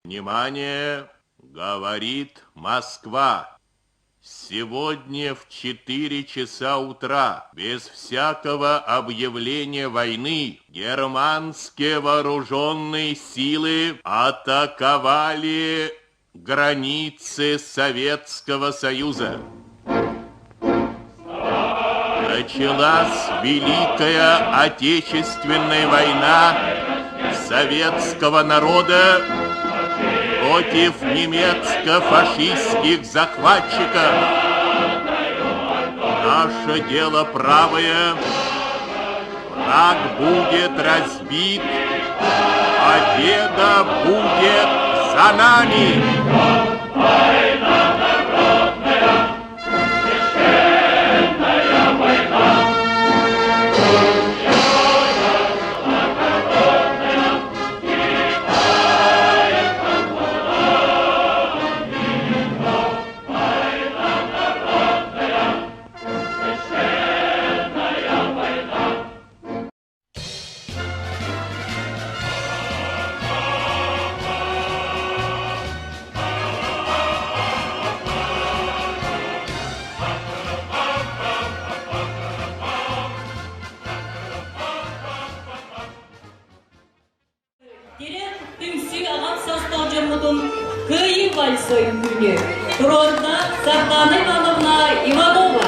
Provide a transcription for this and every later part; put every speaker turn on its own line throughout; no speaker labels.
Внимание, говорит Москва. Сегодня в 4 часа утра, без всякого объявления войны, германские вооруженные силы атаковали границы Советского Союза. Началась Великая Отечественная война советского народа против немецко-фашистских захватчиков. Наше дело правое. Враг будет разбит. Победа будет за нами.
Кыйы вальсы күні. Тронда Светлана Ивановна Иванова.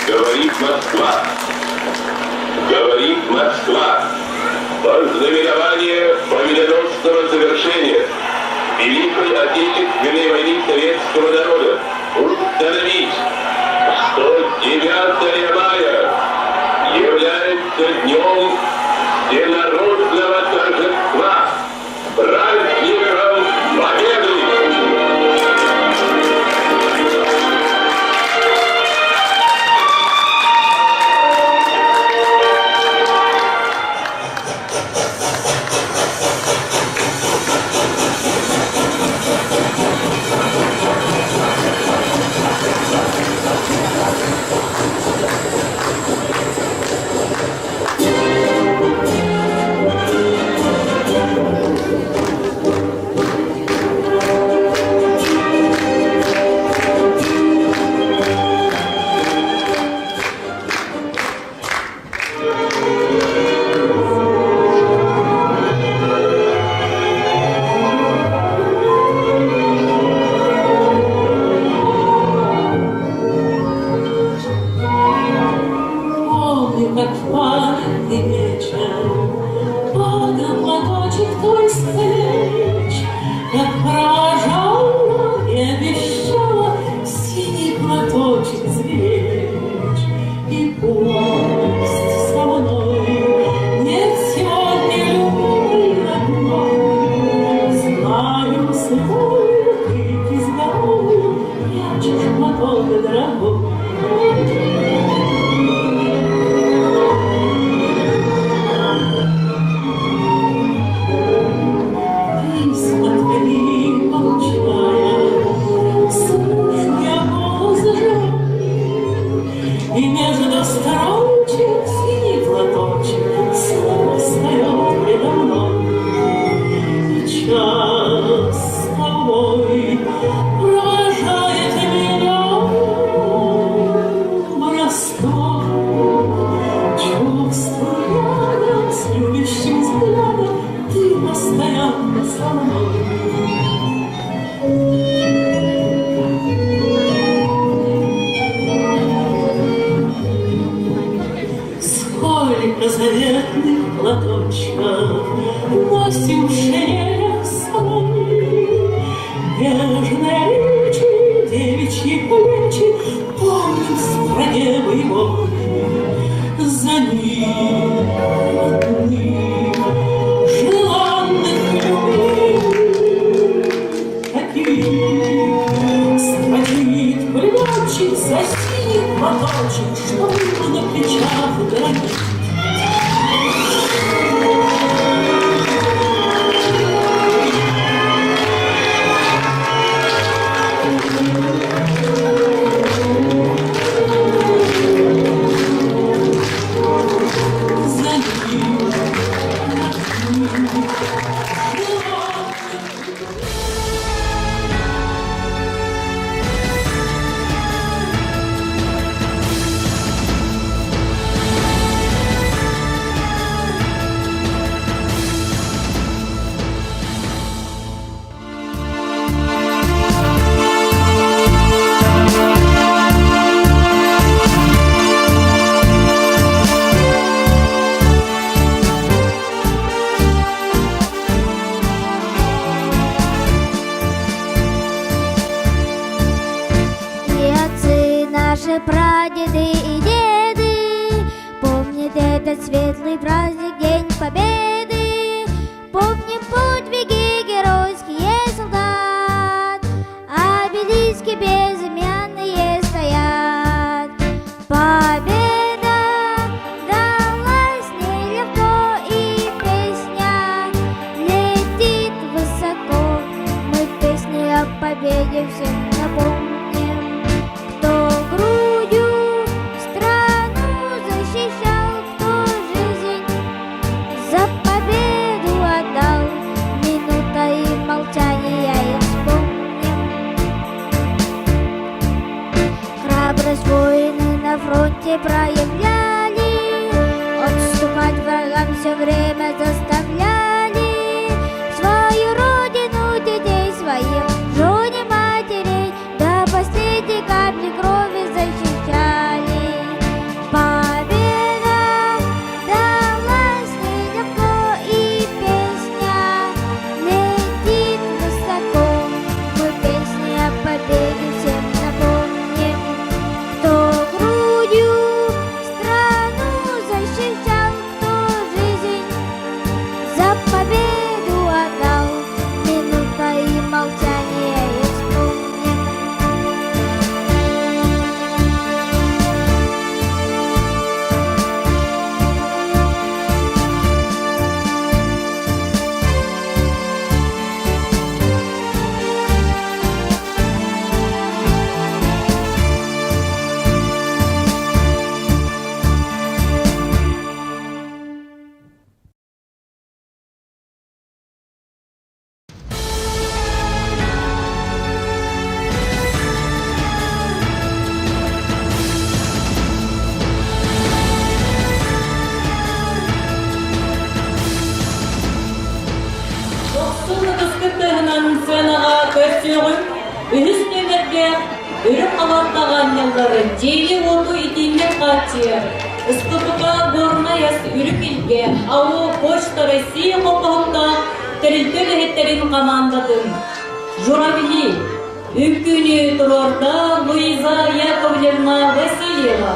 Говорит Москва. Говорит Москва. Вознаменование победоносного завершения Великой Отечественной войны советского народа установить, что 9 мая является днем всенародного торжества, праздником Победы.
Заветных платочков носим шинелях свои, нежные речи, девичьи плечи помним в стране боевой. За ним одних желанных любви, таких схватит пулеметчик за синий платочек, что нужно За ним.
И отцы наши, прадеды и деды помнят этот светлый праздник, День Победы. Помним подвиги геройские солдат, обелиски безымянные стоят. Победа далась нелегко, и песня летит высоко. Мы в песне о победе всем напомним, кто грудью страну защищал, кто жизнь за победу отдал. Минутой молчания и вспомним храбрость воины на фронте проявляли, отступать врагам все время заставляли. Свою родину, детей своих, жен и матерей до последней капли крови защищали. Победа далась нелегко, и песня летит высоко. Мы песни о победе всем напомним, кто грудью страну защищал, кто жизнь за победу отдал. Минутой молчания и вспомним.
Сценаға көрсөңүн үһүс нөмерге үрүп калаттаган жылдары жейли оту итиннек катчы СППК Горная үрүп илге АО Почта России копоһунда терилтөө эхеттерин командатын журавли үмкүнү турорда Луиза Яковлевна Васильева.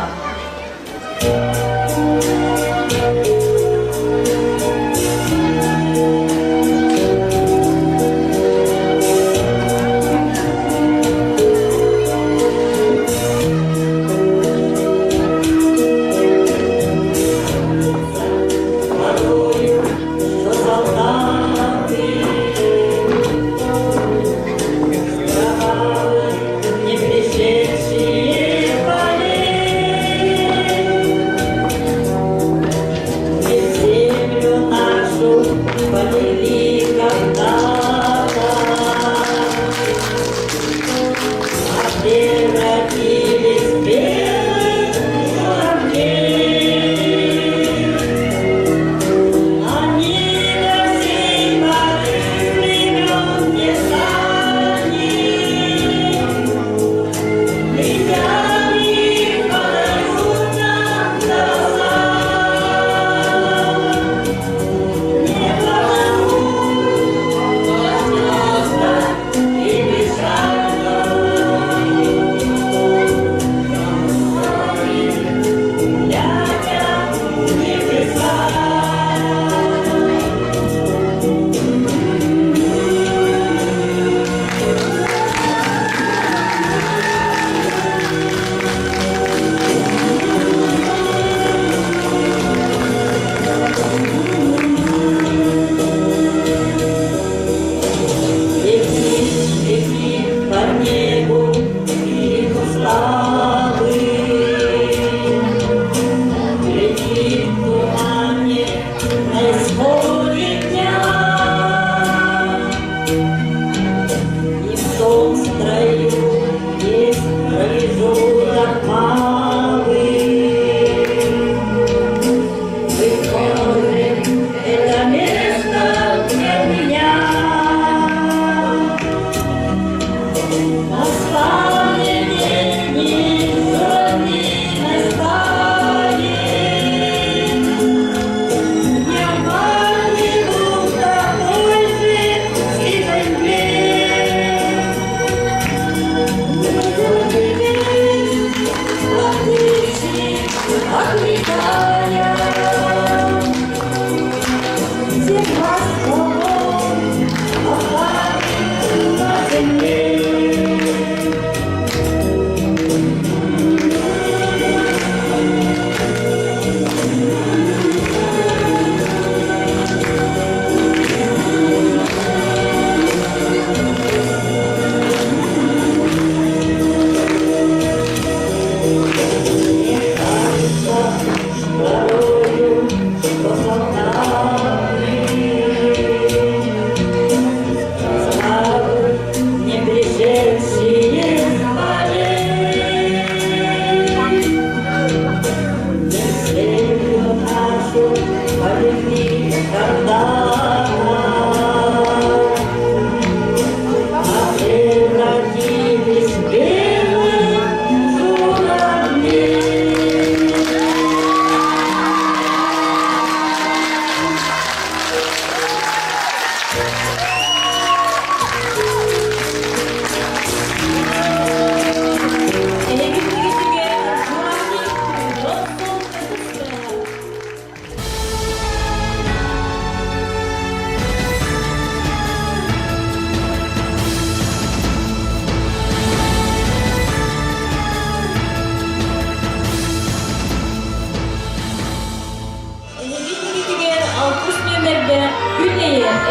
Не пришедшие полей.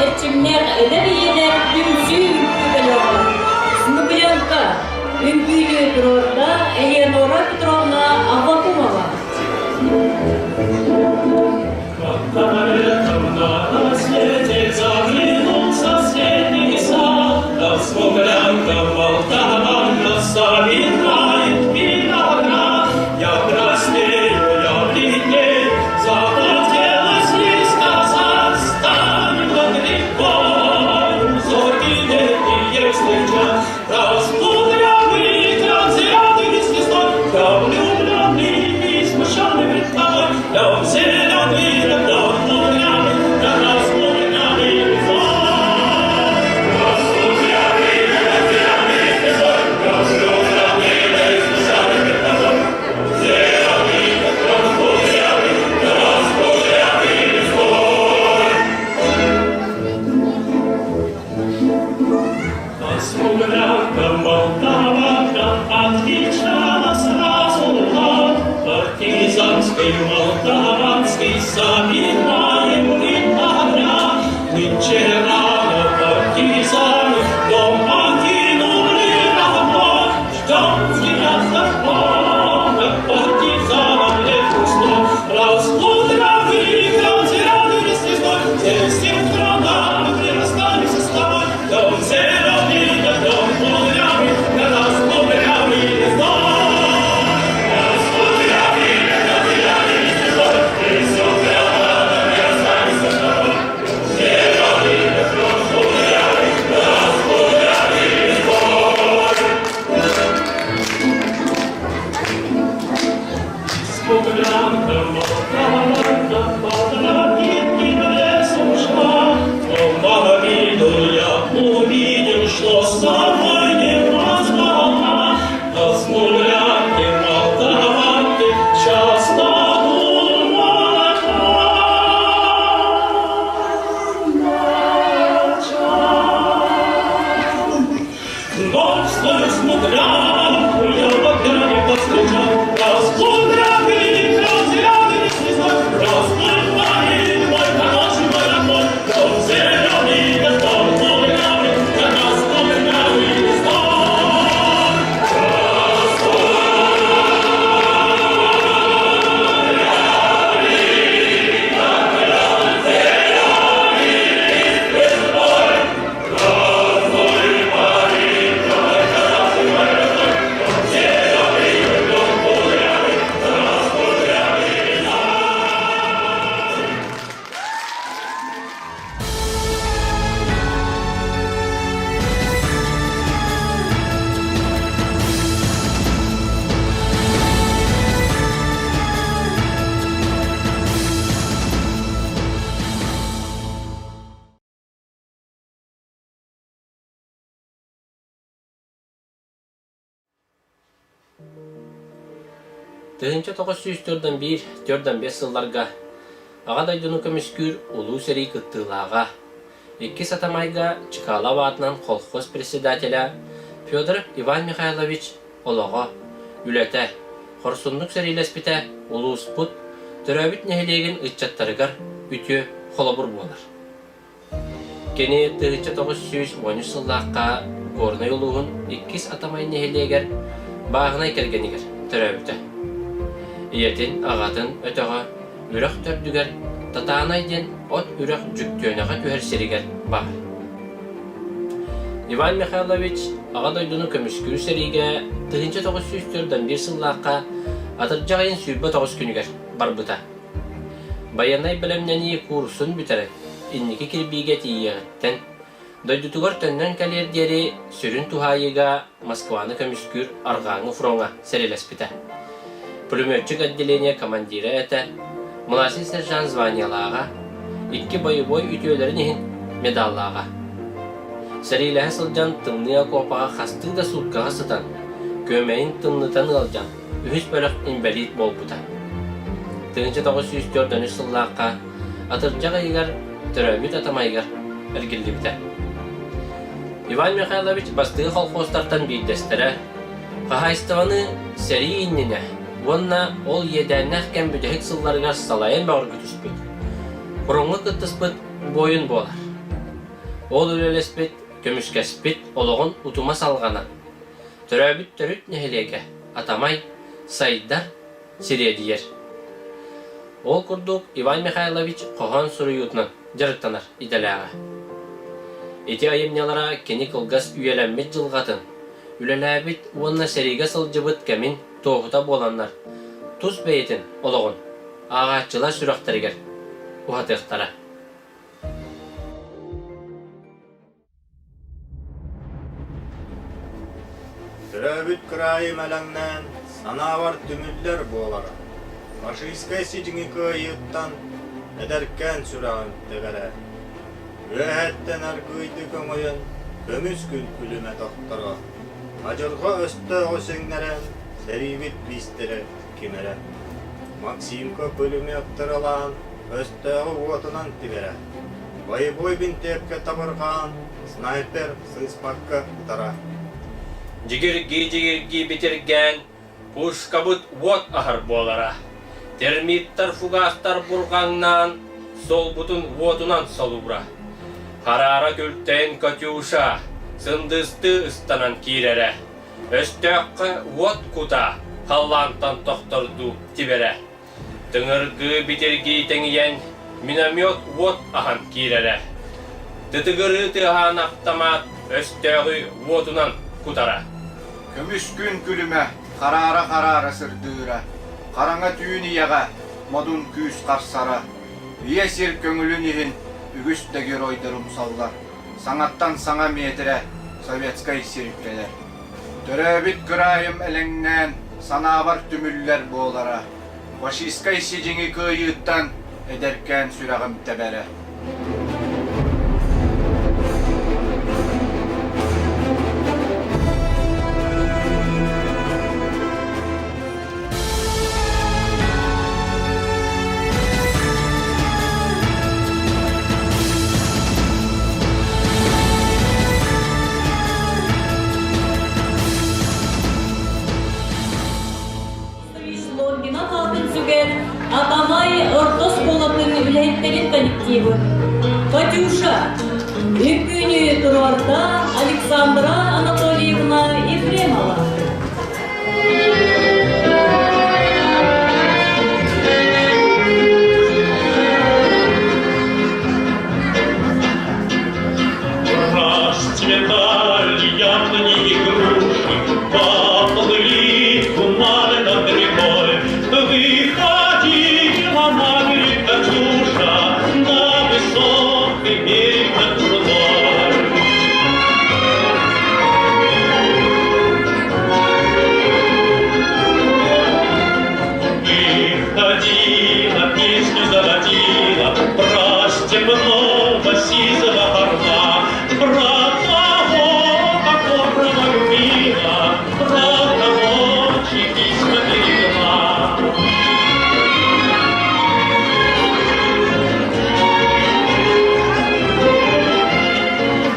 seçimler edebiyeler tümsün tübelöğü. Smuglenka, Ünküylü Duror'da Eleonora Petrovna Avakumova.
Тыгынча 904-1-4-5 сылларга ағадайдыны көміскүр улуу сери кыттылаға. 2 сатамайга Чкалов атынан колхоз председателя Федор Иван Михайлович олоға үләті хорсунлук серилеспите улуу спут төрөбіт нехелеген ытчаттарыгар үтө холобур болар. Кені тыгынча 913 сыллаққа горнай улуғын 2 сатамай нехелегер бағынай кергенігер төрөбіті. Иетин ағатын өтіға үрек төрдігер татанайден от үрек жүктөөнеға көхер серигер бар. Иван Михайлович ағадайдыны көміскүр сериге тыгынча 904-1 сыллаққа атыржағайын сүйбі 9 күнігер барбыта. Баянай білімнені курсын бүтәрі инники кирбиге тиегіттен дойдутугар төннен кәлер дері сүрін тухайыға Москваны көміскүр арғаңы фронға серелеспіті. Пулеметчик отделение командира это младший сержант званиялаға, 2 боевой үтөөлерін медаллаға. Сәриләһі сылжан тымны окопаға хасты да суткаға сытан, көмейін тымнытан алжан, үхіс бөлік инвалид болбыта. 1904 сыллаққа атыржаға егер төрөмүт атамайгар әргелді біті. Иван Михайлович бастығы колхозтартан бейдестері, қағайстываны сәрі инніне, онна ол едәннәқ кән бүдәхік сылларғар салайын бағыр күтіспіт. Құрыңғы күттіспіт бойын болар. Ол үлелеспит, көмүскеспит, ологон утума салгана. Төрөбүт төрүт нехилеге, атамай, сайдар, сиредиер. Ол курдук Иван Михайлович кохон суруютунан жарыктанар иделяга. Эти айымнялара кени кылгас үйелеммит жылгатын. Үлеләбит уонна сериге сылжыбыт кемин тоғута боланнар. Туз бейтин ологон, ағачыла сүрақтаригер, уатықтара.
Төрөбүт кырайым әләңнән санавар түмүллер болара. Фашистскай сижиңи кыйыттан эдеркен сүрағын тегелер. Өәттен аргыйды көңөйін көмүс күн күліме тоқтарға. Ажырға өсті осеңнерен сәрибит бистері кемері. Максимка күліме ыктырылан өстіғі уотынан тибері. Бойбой бин тепке табырған снайпер сыспаққа ұтара.
Жигирги битерген пушкабыт вот ахар болара. Термиттар фугастар бурганнан сол бутун водунан салубра. Харара күлтен Катюша сындысты ыстанан кирере. Өстөккө вот кута халлантан тохторду тибере. Тыңыргы битерги теңиен миномет вот ахан кирере. Тытыгыры тыхан автомат өстөгү водунан кутара.
Көмүс күн күліме қарара сырдыра, қараңа түйін ияға модун күйіс қарсара, иесер көңілін ехін үгістегі ройдырым саллар, саңаттан саңа метре советскай серіккелер. Төрөбіт күрайым әліңнен санабар түмүллер болара, фашистскай сижіңі күйіттан эдеркен сүрағым тәбәрі.
Атамай ортос болатын үләйттеген коллективы. Катюша, үккүйіне тұрарда Александра Анатольевна Ефремова.
Расцветали яблони и груши, поплыли туманы над рекой. Выходила на берег Катюша, на высокий берег над прудой. Выходила, песню заводила про степного сизого орла, про того, которого любила, про того, чьи письма перевела.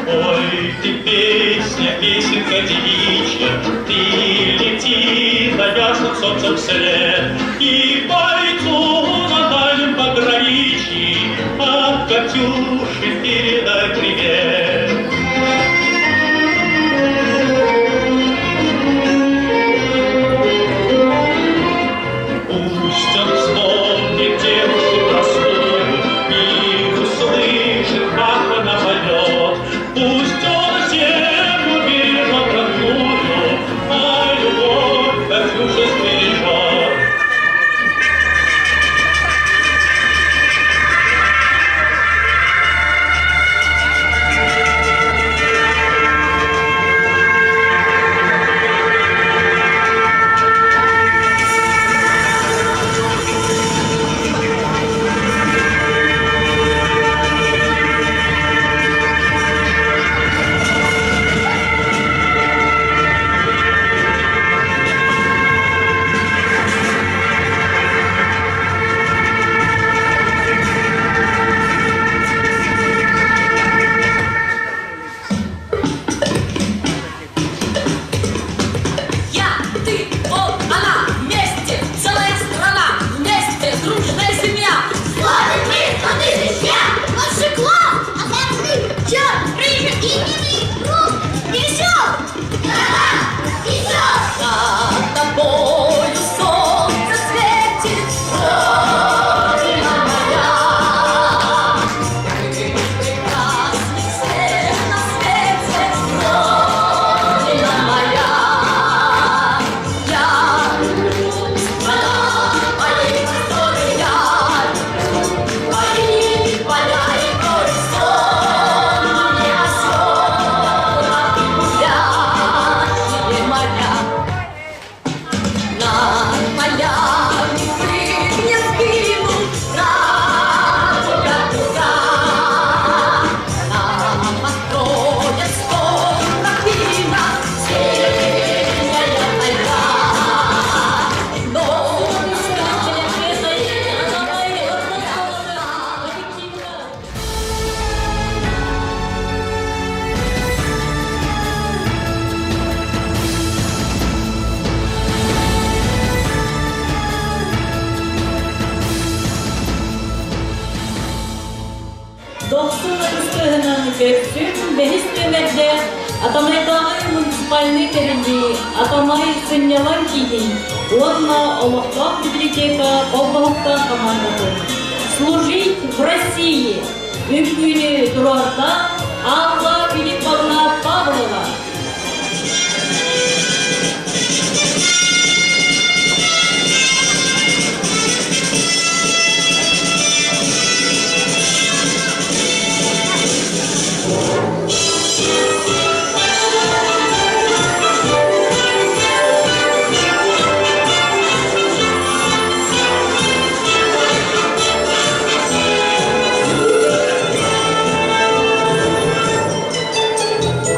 Ой, ты песня, песенка девичья, ты лети на ясным солнцем вслед, и бойцу на дальнем пограничье от Катюши передай привет. Пусть он вспомнит девушку простую и услышит, как она поет. Пусть он землю бережет родную, а любовь Катюша сбережет.
90 үстігінің көксін бәхіс төмерде Атамайдағы муниципальный кәрінді Атамай Сыннялан кейден Онна Олықтақ библиотека Обалықта командаты. Служить в России Үмкүні Турарда Алла Филипповна Павлова.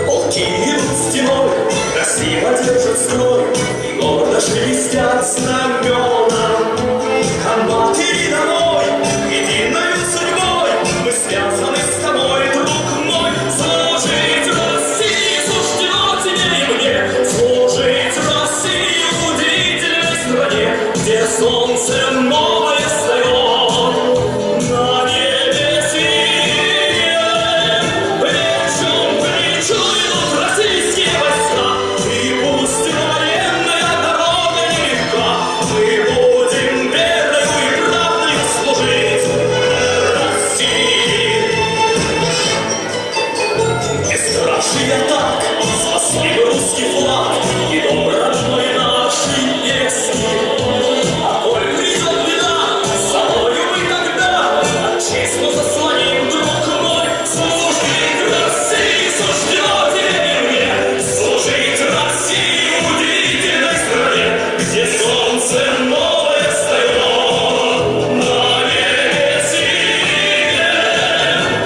Полки идут стеной, красиво держат строй, и гордо шелестят знамена. А матери домой, единою судьбой, мы связаны с тобой, друг мой. Служить России суждено тебе и мне, служить России удивительной стране, где солнце новое встает на небе синем. Плечом к плечу идут российские войска, и пусть военная дорога нелегка, мы будем верою и правдою служить России. Не страшный я так, спасли бы русский флаг и дом родной нашей песни. А коль придет беда, с собою мы тогда отчизну заслоним, друг мой. Служить России суждено тебе и мне, служить России удивительной стране, где солнце новое встает на небе синем.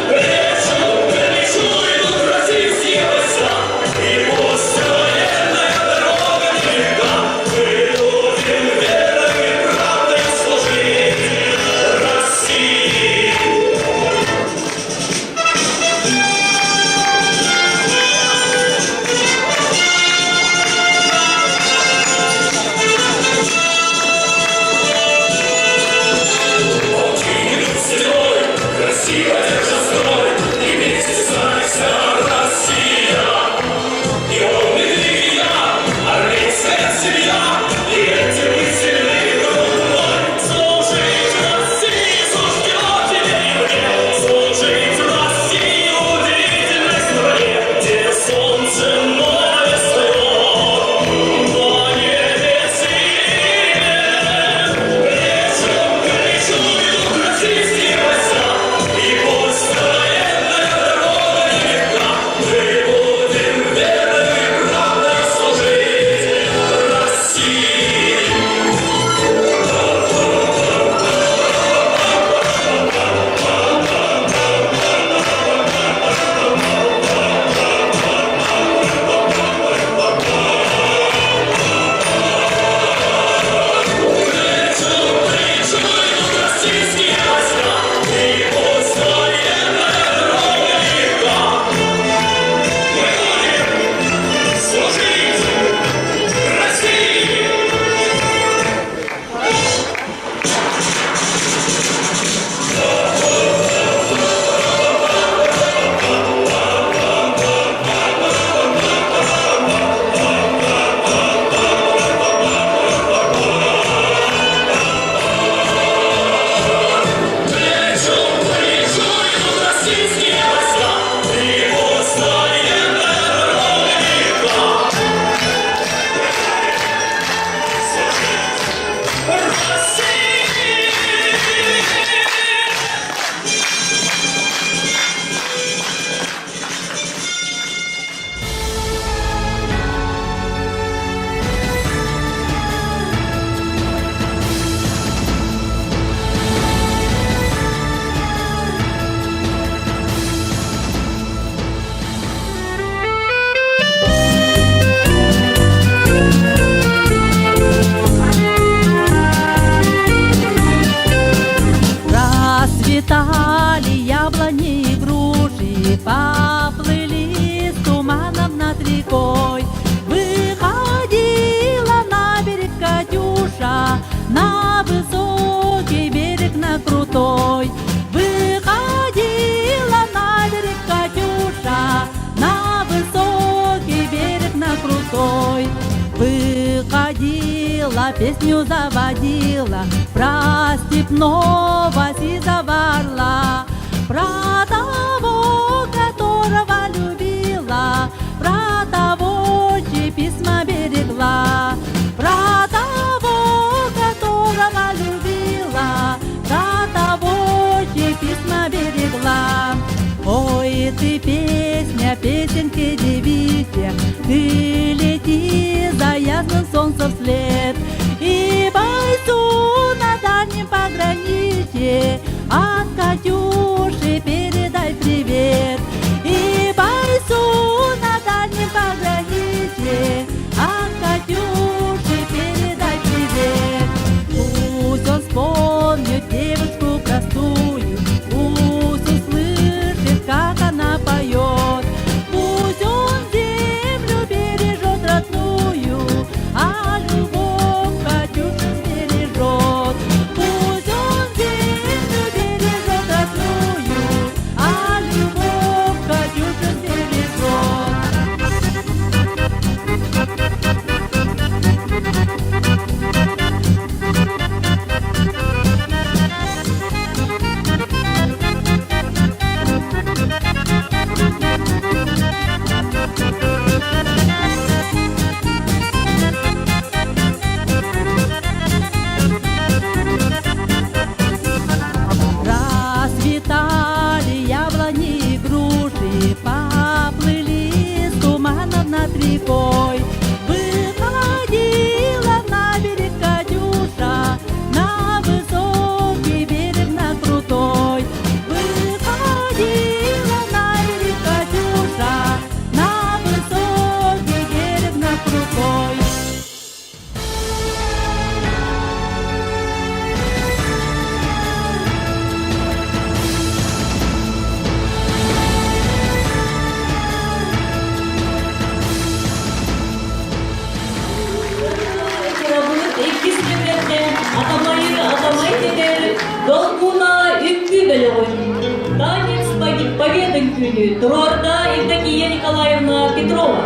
Плечом к плечу идут российские войска, и пусть военная дорога нелегка, мы будем верой и правдой служить России. Полки идут стеной, красиво держат строй, и вместе с нами вся Россия. И он, и ты, и я, армейская семья, и этим мы сильны, друг мой. Служить России суждено тебе и мне, служить России удивительной стране, где солнце новое встает на небе синем. Плечом к плечу идут российские войска, и пусть военная дорога нелегка, мы будем верою и правдой служить России. Плечом к плечу идут российские войска, и пусть военная дорога нелегка, мы будем служить России. Плечом к плечу идут российские войска, и пусть военная дорога нелегка, служить России.
Расцветали яблони и груши, поплыли с туманом над рекой. Выходила на берег Катюша, на высокий берег, на крутой. Выходила песню заводила, про степного сизого орла, про того, которого любила, про того, чьи письма берегла, про того, которого любила, про того, чьи письма берегла. Ой, ты песня, песенки девичья, ты лети за ясным солнцем вслед, и бойцу на дальнем пограничье от Катюши передай привет. И бойцу на дальнем пограничье от Катюши передай привет. Пусть он вспомнит девушку простую, пусть услышит, как она поет. Пусть он землю бережет родную, а любовь Катюшу бережет. Пусть он землю бережет родную, а любовь Катюшу бережет. Расцветали яблони и груши, поплыли с туманом над рекой. Выходила на берег Катюша, на высокий берег, на крутой. Выходила на берег Катюша, на высокий берег, на крутой.
Атамай дeder, долгуна үккü беле ойын. Танец победен күні, Турарда Евдокия Николаевна Петрова.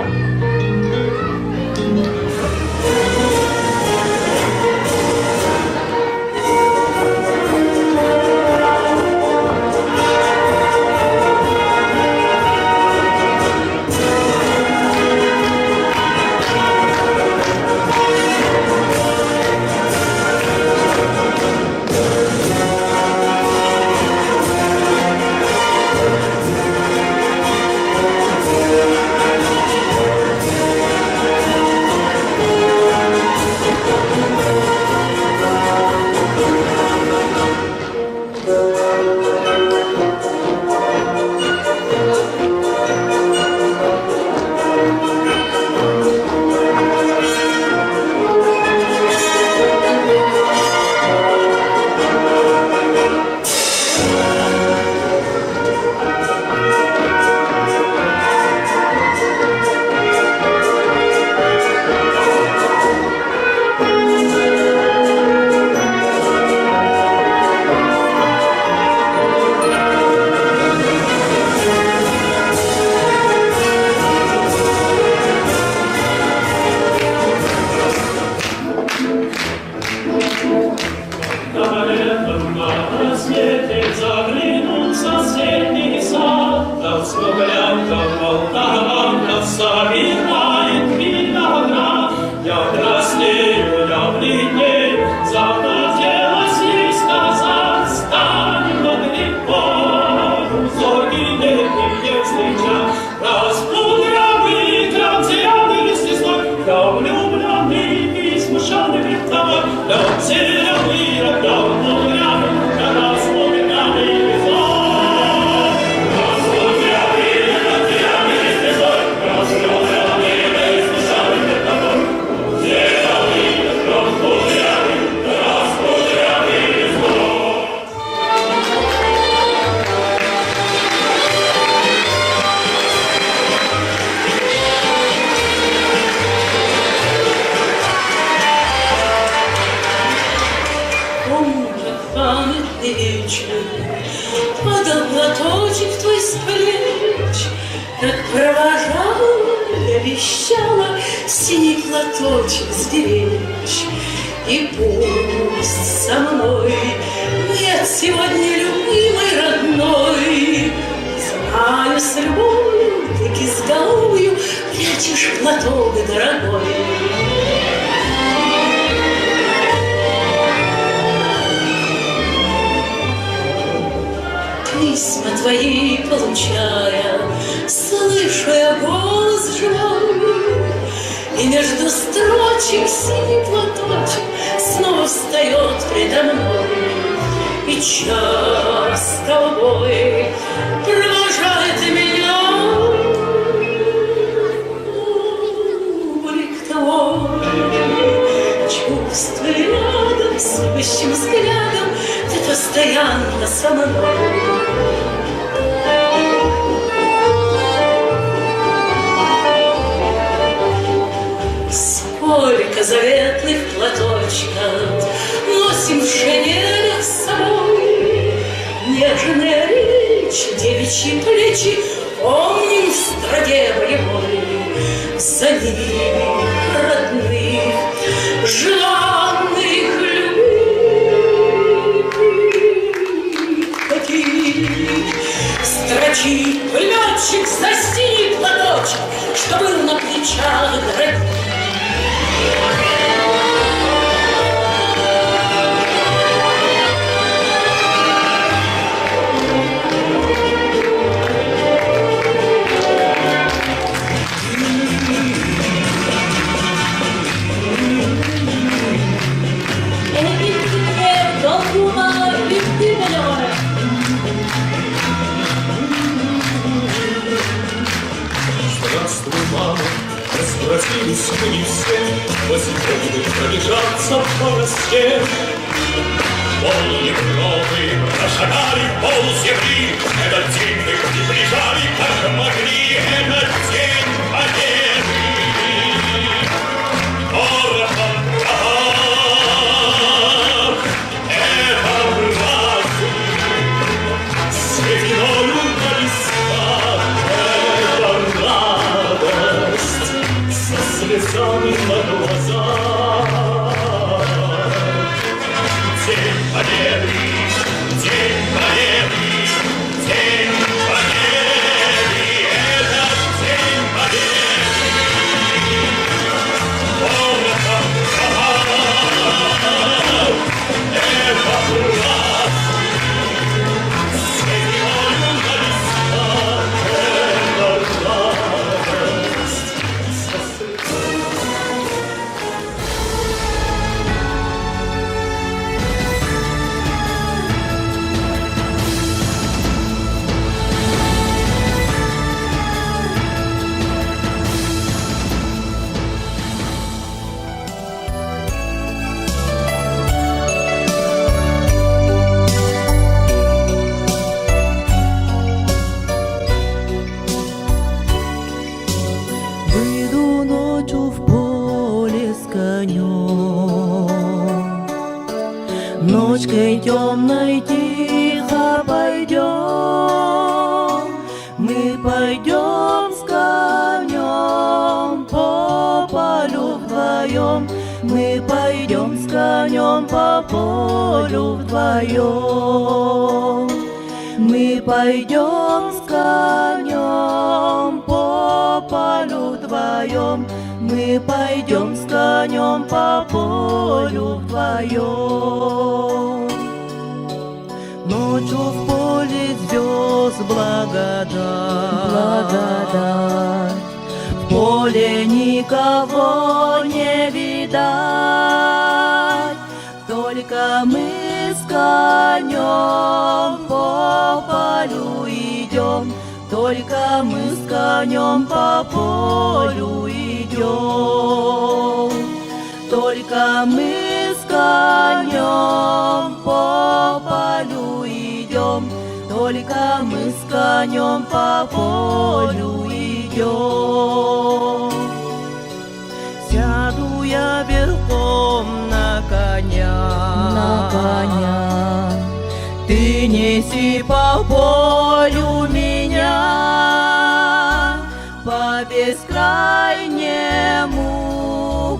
Падал платочек твой с плеч, как провожала, я вещала синий платочек сберечь. и пусть со мной нет сегодня любимой родной. Знаю, с любовью ты кизголовью прячешь платок дорогой. Письма твои получая, слышу я голос живой, и между строчек синий платочек снова встает предо мной. И час тобой провожает меня, облик твой, чувствуя рядом с любящим взглядом, ты постоянно со мной. Сколько заветных платочков носим в шинелях с собой, нежная речь, девичьи плечи помним в строге боевой. За ними родных, желанных любви таких строчит летчик за синий платочек, что был на плечах дорогих.
Здравствуй, мама, возвратились мы не все, возможно пробежаться по росте. Полные крови прошагали пол земли, этот день мы приближали, как могли, этот день победы. Порохом прах, это правда, сединою на листах, это радость, со слезами на глазах. День победы, день победы, день победы, этот день победы. Порохом прах, это правда, сединою на листах, это радость, со
Выйду ночью в поле с конем, ночкой темной тихо пойдем, мы пойдем с конем по полю вдвоем, мы пойдем с конем по полю вдвоем, мы пойдем с конем по полю вдвоем, мы пойдем с конем по полю вдвоем. Ночью в поле звезд благодать, в поле никого не видать, только мы с конем по полю идем, только мы с конем по полю идем, только мы с конем по полю идем, только мы с конем по полю идем. Сяду я верхом на коня, ты неси по полю меня, по бескрайнему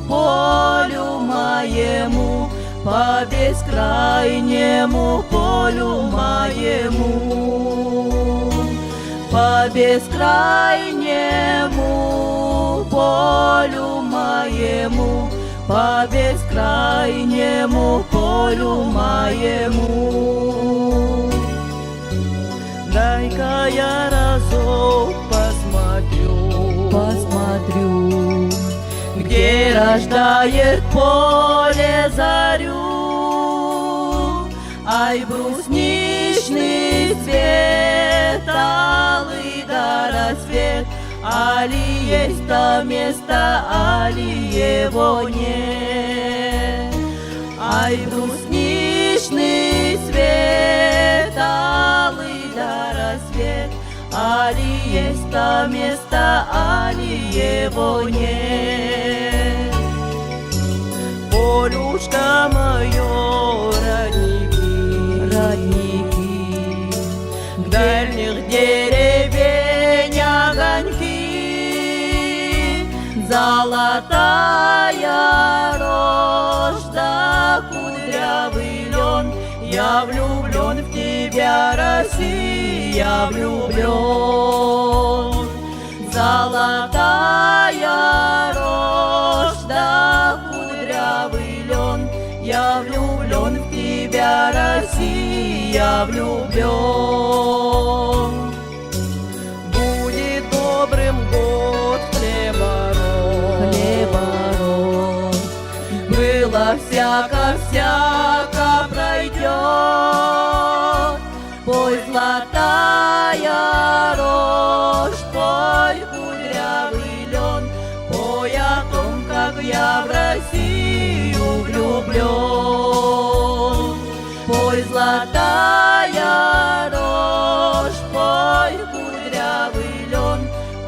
полю моему, по бескрайнему полю моему, по бескрайнему полю моему, по бескрайнему полю моему. Дай-ка я разок посмотрю, где рождает поле зарю. Ай, брусничный цвет, алый да рассвет, али есть то место, али его нет. Ай, брусничный цвет, алый да рассвет, али есть то место, али его нет. Полюшка мое, родники, к дальних деревень огоньки, золотая рожь да кудрявый лен. Я влюблен в тебя, Россия, влюблен. Золотая рожь да кудрявый лен. Я влюблен в тебя, Россия, влюблен. Будет добрым год хлебород. Было всяко пройдет. Пой, золотая рожь, пой, кудрявый лен, пой о том, как я в Россию влюблен. Пой, золотая рожь, пой, кудрявый лен,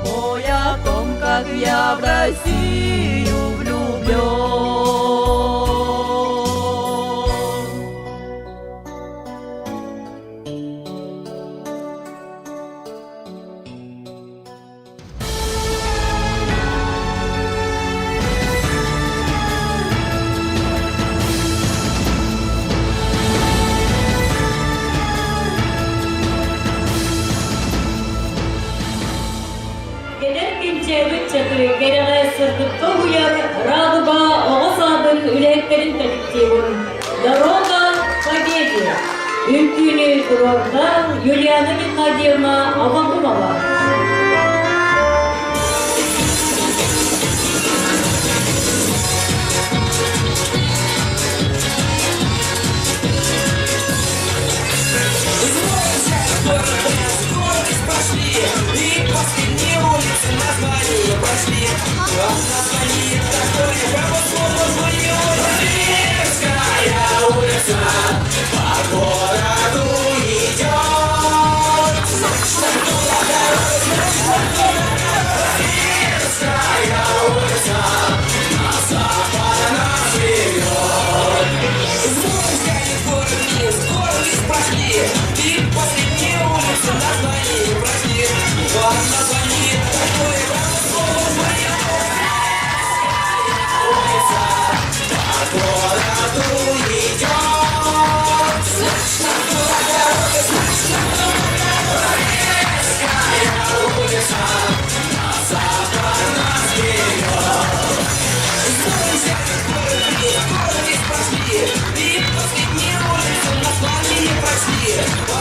пой о том, как я в Россию влюблен.
Кереğe sırtıkta uyar, Радуга Оғасадың үлekтерін коллективін. Дорога Победы. Үлкүлі Турорда Юлиана Геннадьевна Авакумова.
И последние улицы назвали не прошли.